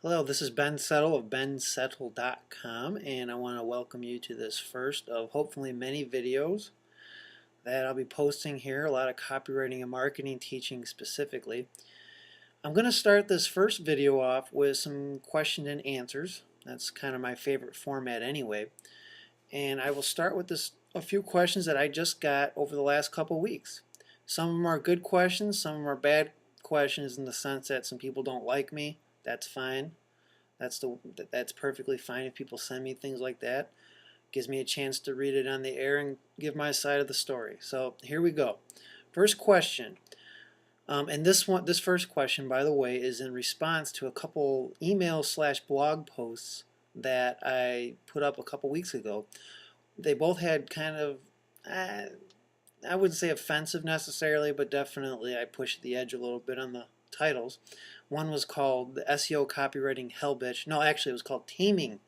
Hello, this is Ben Settle of bensettle.com, and I want to welcome you to this first of hopefully many videos that I'll be posting here, a lot of copywriting and marketing teaching specifically. I'm going to start this first video off with some question and answers. That's kind of my favorite format anyway. And I will start with a few questions that I just got over the last couple weeks. Some of them are good questions, some of them are bad questions in the sense that some people don't like me. That's fine. That's perfectly fine if people send me things like that. Gives me a chance to read it on the air and give my side of the story. So here we go. First question. And this first question, by the way, is in response to a couple email/blog posts that I put up a couple weeks ago. They both had kind of, I wouldn't say offensive necessarily, but definitely I pushed the edge a little bit on the titles. One was called the SEO Copywriting Hell Bitch. No, actually it was called Taming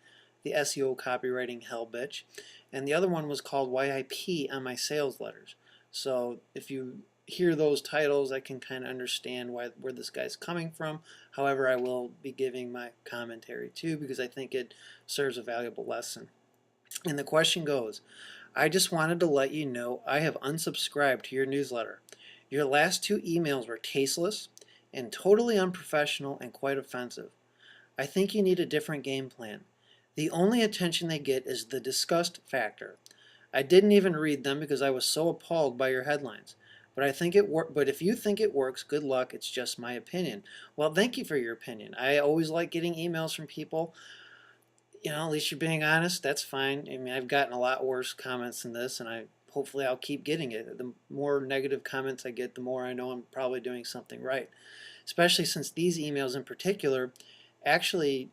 the SEO Copywriting Hell Bitch. And the other one was called Why I Pee on My Sales Letters. So if you hear those titles, I can kind of understand where this guy's coming from. However, I will be giving my commentary too because I think it serves a valuable lesson. And the question goes, I just wanted to let you know I have unsubscribed to your newsletter. Your last two emails were tasteless and totally unprofessional and quite offensive. I think you need a different game plan. The only attention they get is the disgust factor. I didn't even read them because I was so appalled by your headlines. But if you think it works, good luck. It's just my opinion. Well, thank you for your opinion. I always like getting emails from people. At least you're being honest. That's fine. I mean, I've gotten a lot worse comments than this, and hopefully I'll keep getting it. The more negative comments I get, the more I know I'm probably doing something right. Especially since these emails in particular actually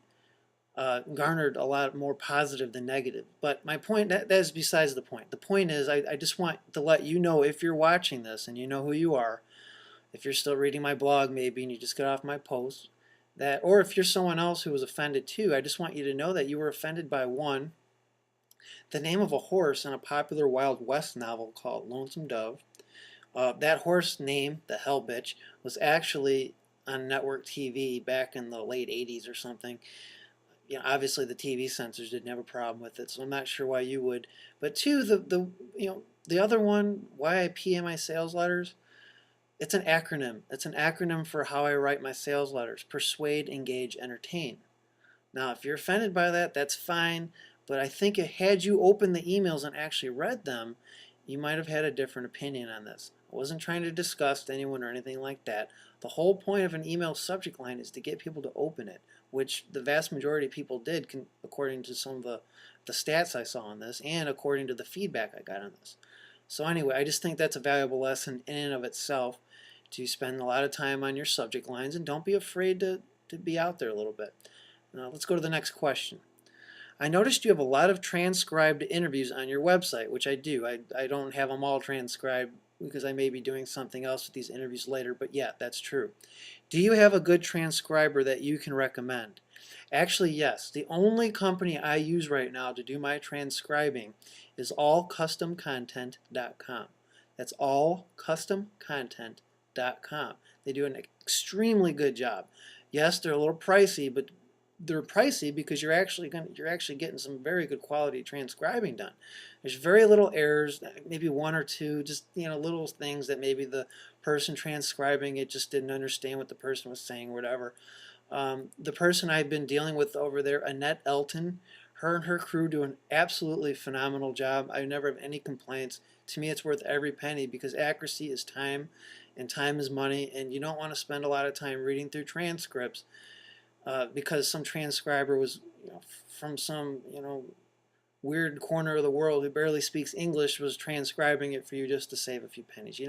garnered a lot more positive than negative. But my point, that is besides the point. The point is I just want to let you know, if you're watching this and you know who you are, if you're still reading my blog maybe and you just got off my post, or if you're someone else who was offended too, I just want you to know that you were offended by one, the name of a horse in a popular Wild West novel called Lonesome Dove. That horse name, the Hell Bitch, was actually on network TV back in the late 80s or something. Obviously the TV censors didn't have a problem with it, so I'm not sure why you would. But two, the other one, Why I Pee in My Sales Letters, it's an acronym. It's an acronym for how I write my sales letters: persuade, engage, entertain. Now, if you're offended by that, that's fine, but I think had you opened the emails and actually read them, you might have had a different opinion on this. I wasn't trying to disgust anyone or anything like that. The whole point of an email subject line is to get people to open it, which the vast majority of people did, according to some of the stats I saw on this and according to the feedback I got on this. So anyway, I just think that's a valuable lesson in and of itself, to spend a lot of time on your subject lines, and don't be afraid to be out there a little bit. Now, let's go to the next question. I noticed you have a lot of transcribed interviews on your website, which I do. I don't have them all transcribed because I may be doing something else with these interviews later, but yeah, that's true. Do you have a good transcriber that you can recommend? Actually, yes. The only company I use right now to do my transcribing is allcustomcontent.com. That's allcustomcontent.com. They do an extremely good job. Yes, they're a little pricey, but they're pricey because you're actually getting some very good quality transcribing done. There's very little errors, maybe one or two, just little things that maybe the person transcribing it just didn't understand what the person was saying or whatever. The person I've been dealing with over there, Annette Elton, her and her crew do an absolutely phenomenal job. I never have any complaints. To me, it's worth every penny because accuracy is time, and time is money, and you don't want to spend a lot of time reading through transcripts because some transcriber was from some weird corner of the world who barely speaks English was transcribing it for you just to save a few pennies.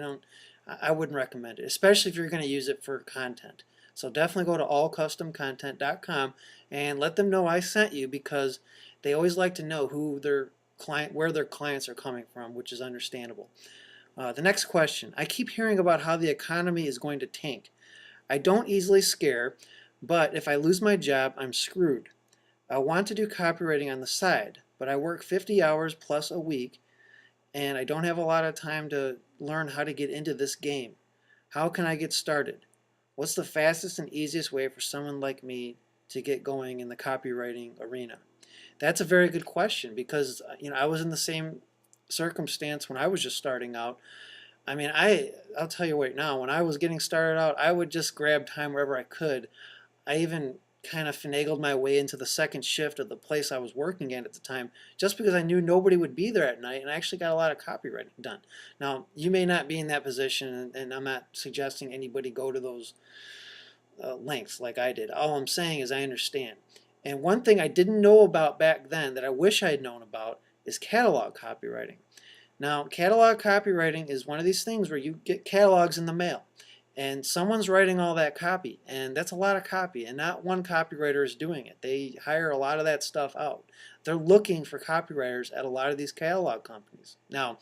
I wouldn't recommend it, especially if you're going to use it for content. So definitely go to allcustomcontent.com and let them know I sent you, because they always like to know where their clients are coming from, which is understandable. The next question. I keep hearing about how the economy is going to tank. I don't easily scare, but if I lose my job, I'm screwed. I want to do copywriting on the side, but I work 50 hours plus a week, and I don't have a lot of time to learn how to get into this game. How can I get started? What's the fastest and easiest way for someone like me to get going in the copywriting arena? That's a very good question because I was in the same circumstance when I was just starting out. I mean, I'll tell you right now, when I was getting started out, I would just grab time wherever I could. I even kind of finagled my way into the second shift of the place I was working at the time just because I knew nobody would be there at night, and I actually got a lot of copywriting done. Now, you may not be in that position, and I'm not suggesting anybody go to those lengths like I did. All I'm saying is I understand. And one thing I didn't know about back then that I wish I had known about is catalog copywriting. Now, catalog copywriting is one of these things where you get catalogs in the mail, and someone's writing all that copy, and that's a lot of copy, and not one copywriter is doing it. They hire a lot of that stuff out. They're looking for copywriters at a lot of these catalog companies. Now,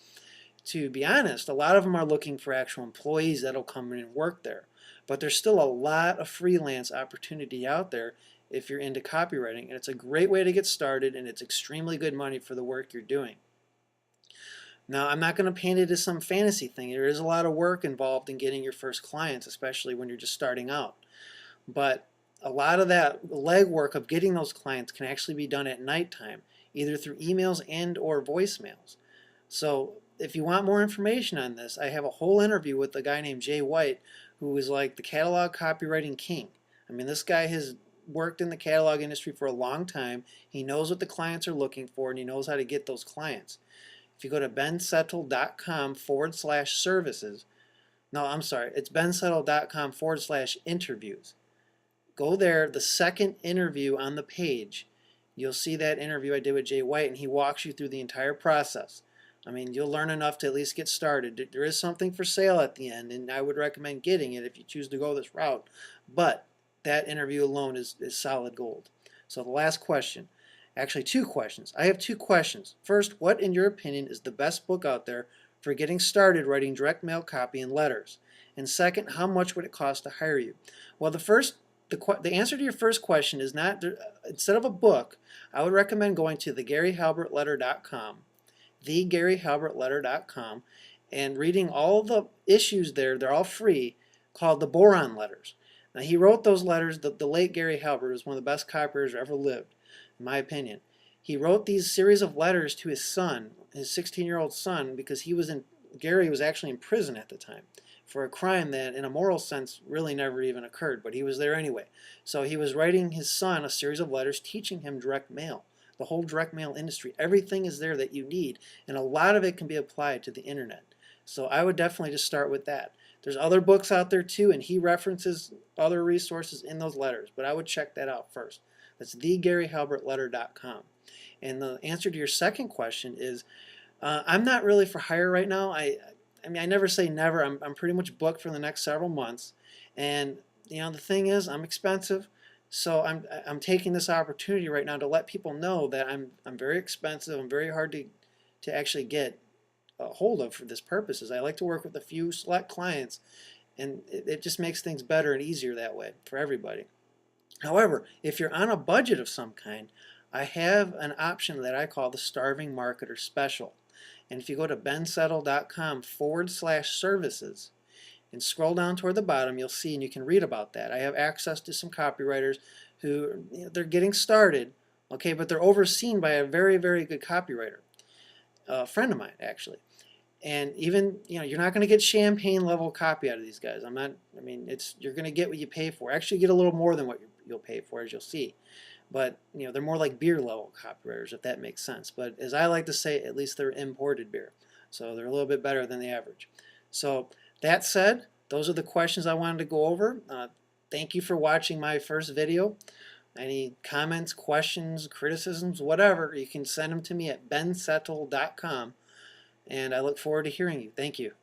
to be honest, a lot of them are looking for actual employees that'll come in and work there, but there's still a lot of freelance opportunity out there if you're into copywriting, and it's a great way to get started, and it's extremely good money for the work you're doing. Now, I'm not going to paint it as some fantasy thing. There is a lot of work involved in getting your first clients, especially when you're just starting out. But a lot of that legwork of getting those clients can actually be done at nighttime, either through emails and or voicemails. So if you want more information on this, I have a whole interview with a guy named Jay White, who is like the catalog copywriting king. I mean, this guy has worked in the catalog industry for a long time. He knows what the clients are looking for, and he knows how to get those clients. If you go to bensettle.com/services, no, I'm sorry, it's bensettle.com/interviews. Go there, the second interview on the page, you'll see that interview I did with Jay White, and he walks you through the entire process. I mean, you'll learn enough to at least get started. There is something for sale at the end, and I would recommend getting it if you choose to go this route. But that interview alone is solid gold. So the last question. Actually, two questions. I have two questions. First, what in your opinion is the best book out there for getting started writing direct mail copy and letters? And second, how much would it cost to hire you? Well, the answer to your first question is not, instead of a book, I would recommend going to thegaryhalbertletter.com, thegaryhalbertletter.com, and reading all the issues there. They're all free, called the Boron Letters. Now, he wrote those letters. The late Gary Halbert was one of the best copywriters who ever lived, in my opinion. He wrote these series of letters to his son, his 16-year-old son, because Gary was actually in prison at the time for a crime that, in a moral sense, really never even occurred, but he was there anyway. So he was writing his son a series of letters teaching him direct mail, the whole direct mail industry. Everything is there that you need, and a lot of it can be applied to the internet. So I would definitely just start with that. There's other books out there too, and he references other resources in those letters, but I would check that out first. That's thegaryhalbertletter.com. And the answer to your second question is, I'm not really for hire right now. I mean, I never say never. I'm pretty much booked for the next several months, and the thing is, I'm expensive, so I'm taking this opportunity right now to let people know that I'm very expensive. I'm very hard to actually get a hold of for this purposes. I like to work with a few select clients, and it just makes things better and easier that way for everybody. However, if you're on a budget of some kind, I have an option that I call the Starving Marketer Special. And if you go to bensettle.com/services and scroll down toward the bottom, you'll see, and you can read about that. I have access to some copywriters who, they're getting started, okay, but they're overseen by a very, very good copywriter, a friend of mine, actually. And even, you're not going to get champagne level copy out of these guys. You're going to get what you pay for. Actually, you get a little more than what you'll pay for, as you'll see. But, they're more like beer level copywriters, if that makes sense. But as I like to say, at least they're imported beer. So they're a little bit better than the average. So that said, those are the questions I wanted to go over. Thank you for watching my first video. Any comments, questions, criticisms, whatever, you can send them to me at bensettle.com. And I look forward to hearing you. Thank you.